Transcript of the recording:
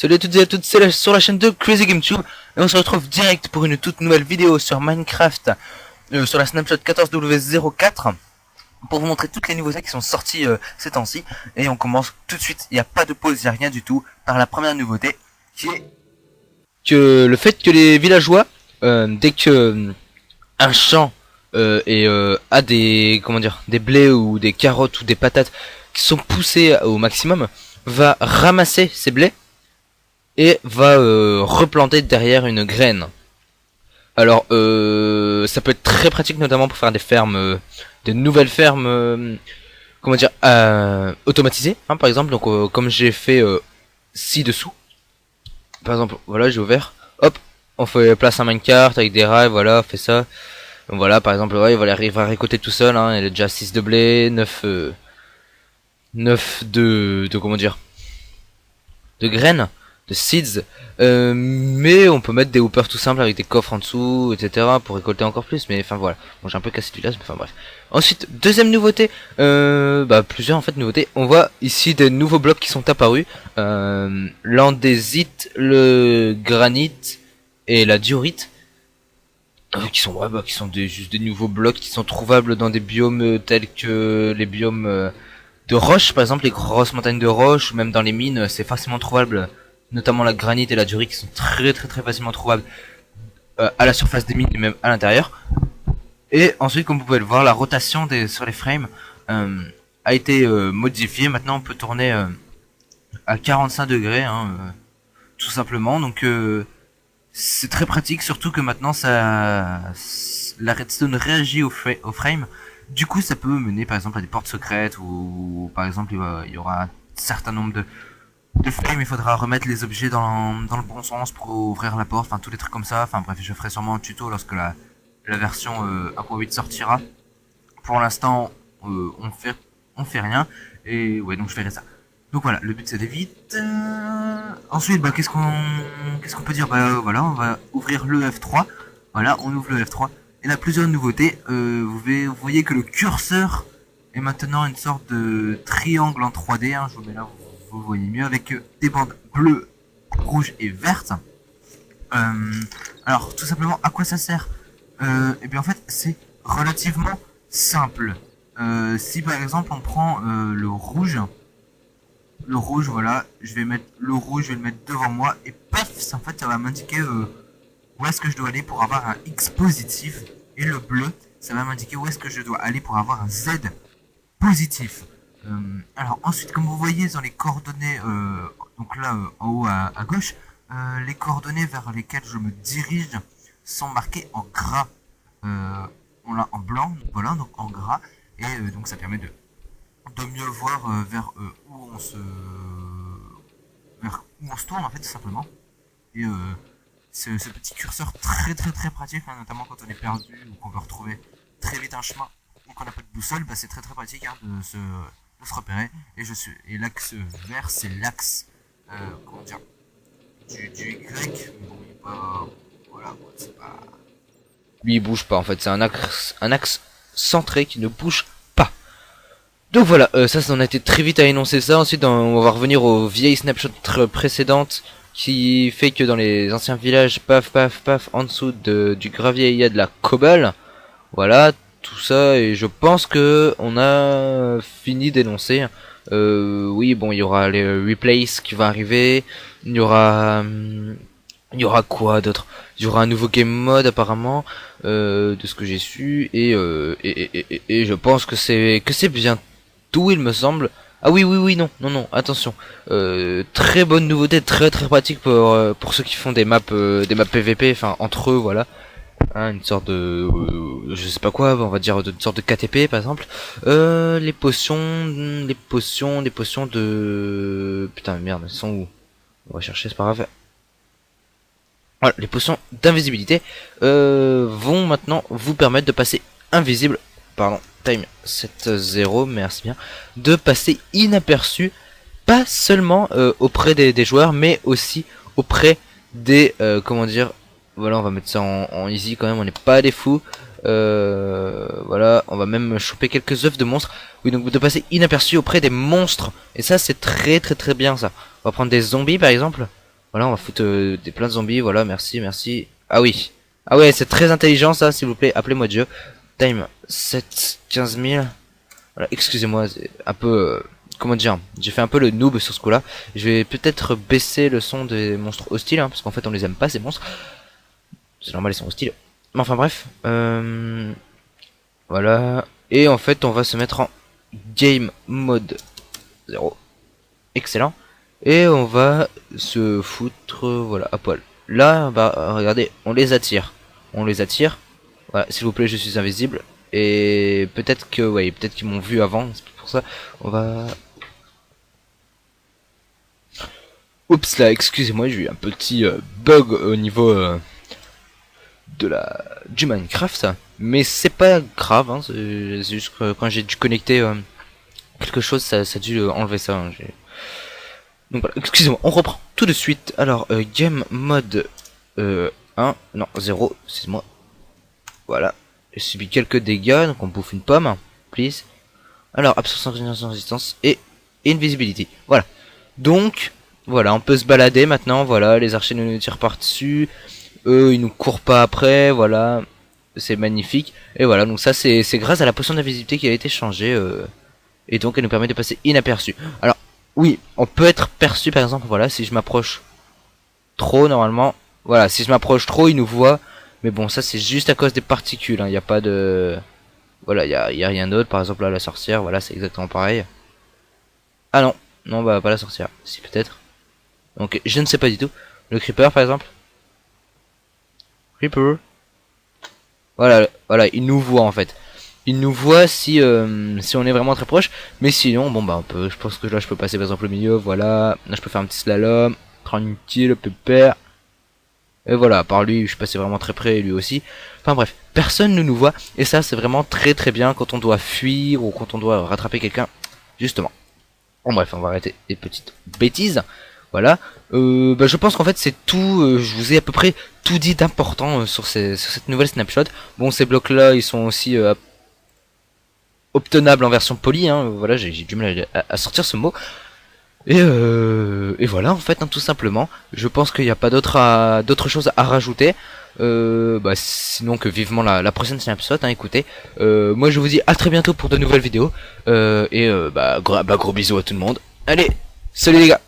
Salut à toutes et à toutes, c'est sur la chaîne de Crazy Game Tube et on se retrouve direct pour une toute nouvelle vidéo sur Minecraft sur la Snapshot 14W04 pour vous montrer toutes les nouveautés qui sont sorties ces temps-ci. Et on commence tout de suite, il n'y a pas de pause, il n'y a rien du tout, par la première nouveauté qui est que le fait que les villageois, dès que un champ a des, comment dire, des blés ou des carottes ou des patates qui sont poussées au maximum, va ramasser ces blés et va replanter derrière une graine. Alors ça peut être très pratique, notamment pour faire des fermes, des nouvelles fermes, comment dire, automatisées, hein, par exemple. Donc comme j'ai fait ci-dessous, par exemple, voilà, j'ai ouvert, hop, on fait place à minecart avec des rails, voilà, on fait ça. Donc voilà, par exemple, ouais, il va récolter tout seul, hein, il a déjà 6 de blé, 9 de comment dire, de graines, de seeds, mais on peut mettre des hoopers tout simples avec des coffres en dessous, etc. pour récolter encore plus. Mais enfin voilà, bon, j'ai un peu cassé du gaz, mais enfin bref. Ensuite, deuxième nouveauté, plusieurs en fait nouveautés. On voit ici des nouveaux blocs qui sont apparus, l'andésite, le granit et la diorite, qui sont juste des nouveaux blocs qui sont trouvables dans des biomes tels que les biomes de roches, par exemple les grosses montagnes de roches, ou même dans les mines, c'est facilement trouvable, notamment la granite et la diorite qui sont très facilement trouvables à la surface des mines et même à l'intérieur. Et ensuite, comme vous pouvez le voir, la rotation sur les frames a été modifiée. Maintenant on peut tourner à 45 degrés, hein, tout simplement. Donc c'est très pratique, surtout que maintenant la redstone réagit au frame. Du coup, ça peut mener par exemple à des portes secrètes, ou par exemple il y aura un certain nombre de frames, il faudra remettre les objets dans le bon sens pour ouvrir la porte, enfin tous les trucs comme ça. Enfin bref, je ferai sûrement un tuto lorsque la version 1.8 sortira. Pour l'instant, on fait rien, et ouais, donc je ferai ça. Donc voilà, le but c'est d'aller vite. Ensuite, qu'est-ce qu'on peut dire? Voilà, on va ouvrir le F3. Voilà, on ouvre le F3. Et là, plusieurs nouveautés. Vous voyez que le curseur est maintenant une sorte de triangle en 3D. Hein, je vous mets là, vous voyez mieux, avec des bandes bleues, rouges et vertes. Alors, tout simplement, à quoi ça sert? Et bien en fait, c'est relativement simple. Si par exemple on prend le rouge, voilà, je vais mettre le rouge, je vais le mettre devant moi, et paf, en fait ça va m'indiquer où est-ce que je dois aller pour avoir un X positif, et le bleu, ça va m'indiquer où est-ce que je dois aller pour avoir un Z positif. Alors ensuite, comme vous voyez dans les coordonnées, donc là en haut à gauche, les coordonnées vers lesquelles je me dirige sont marquées en gras. On l'a en blanc, voilà, donc en gras, et donc ça permet de mieux voir vers où on se tourne en fait, tout simplement. Et ce petit curseur très pratique, hein, notamment quand on est perdu ou qu'on veut retrouver très vite un chemin ou qu'on n'a pas de boussole, c'est très pratique, hein, de se repérer. Et l'axe vert, c'est l'axe comment dire, du Y, mais bon, il est pas, voilà, c'est pas, lui il bouge pas en fait, c'est un axe centré qui ne bouge pas. Donc voilà, ça on a été très vite à énoncer ça. Ensuite on va revenir aux vieilles snapshots précédentes, qui fait que dans les anciens villages, paf, en dessous du gravier il y a de la cobble. Voilà, tout ça, et je pense que on a fini d'énoncer. Oui, bon, il y aura les replays qui vont arriver, il y aura quoi d'autre? Il y aura un nouveau game mode apparemment, de ce que j'ai su, et je pense que c'est bientôt, il me semble. Ah oui, non, attention. Très bonne nouveauté, très pratique pour ceux qui font des maps PVP, enfin entre eux, voilà. Hein, une sorte de je sais pas quoi, on va dire une sorte de KTP par exemple. Les potions de, putain merde, elles sont où? On va chercher, c'est pas grave. Voilà, les potions d'invisibilité vont maintenant vous permettre de passer invisible, pardon, time 7-0, merci bien, de passer inaperçu, pas seulement auprès des joueurs, mais aussi auprès des, comment dire, voilà, on va mettre ça en easy quand même, on n'est pas des fous. Voilà, on va même choper quelques œufs de monstres. Oui, donc de passer inaperçu auprès des monstres, et ça c'est très bien ça. On va prendre des zombies par exemple. Voilà, on va foutre des plein de zombies. Voilà, merci, merci. Ah oui. Ah ouais, c'est très intelligent ça, s'il vous plaît. Appelez-moi Dieu. Time 7, 15 000. Voilà, excusez-moi, c'est un peu... comment dire, j'ai fait un peu le noob sur ce coup-là. Je vais peut-être baisser le son des monstres hostiles, hein, parce qu'en fait on les aime pas ces monstres. C'est normal, ils sont hostiles. Mais enfin bref, voilà. Et en fait on va se mettre en game mode 0. Excellent. Et on va se foutre, voilà, à poil. Là, bah regardez, on les attire. On les attire. Voilà, s'il vous plaît, je suis invisible. Et peut-être que, ouais, peut-être qu'ils m'ont vu avant, c'est pour ça. On va... Oups là, excusez-moi, j'ai eu un petit bug au niveau du Minecraft. Mais c'est pas grave, hein, c'est juste que quand j'ai dû connecter quelque chose, ça a dû enlever ça. Hein, donc voilà, excusez-moi, on reprend tout de suite. Alors, game mode 1, non, 0, excuse-moi. Voilà, j'ai subi quelques dégâts, donc on bouffe une pomme, please. Alors, absence de résistance et invisibility. Voilà. Donc, voilà, on peut se balader maintenant. Voilà, les archers ne nous tirent pas dessus. Eux, ils nous courent pas après. Voilà, c'est magnifique. Et voilà, donc ça, c'est grâce à la potion d'invisibilité qui a été changée. Et donc, elle nous permet de passer inaperçu. Alors, oui, on peut être perçu, par exemple, voilà, si je m'approche trop, normalement. Voilà, si je m'approche trop, ils nous voient. Mais bon, ça, c'est juste à cause des particules. Il n'y a pas de... Voilà, y a rien d'autre. Par exemple, là, la sorcière, voilà, c'est exactement pareil. Ah non, non, bah, pas la sorcière. Si, peut-être. Donc, je ne sais pas du tout. Le creeper, par exemple. Creeper. Voilà, voilà, il nous voit, en fait. Il nous voit si, si on est vraiment très proche. Mais sinon, bon, bah, on peut, je pense que là, je peux passer, par exemple, au milieu. Voilà. Là, je peux faire un petit slalom. Tranquille, pépère. Et voilà, par lui, je suis passé vraiment très près, et lui aussi. Enfin bref, personne ne nous voit. Et ça, c'est vraiment très très bien quand on doit fuir ou quand on doit rattraper quelqu'un. Justement. Bon bref, on va arrêter les petites bêtises. Voilà. Bah, je pense qu'en fait c'est tout. Je vous ai à peu près tout dit d'important sur cette nouvelle snapshot. Bon, ces blocs là, ils sont aussi obtenables en version polie. Hein. Voilà, j'ai du mal à sortir ce mot. Et voilà en fait, hein, tout simplement. Je pense qu'il n'y a pas d'autres choses à rajouter. Bah, sinon que vivement la prochaine snapshot, hein, écoutez. Moi je vous dis à très bientôt pour de nouvelles vidéos. Bah, gros bisous à tout le monde. Allez, salut les gars.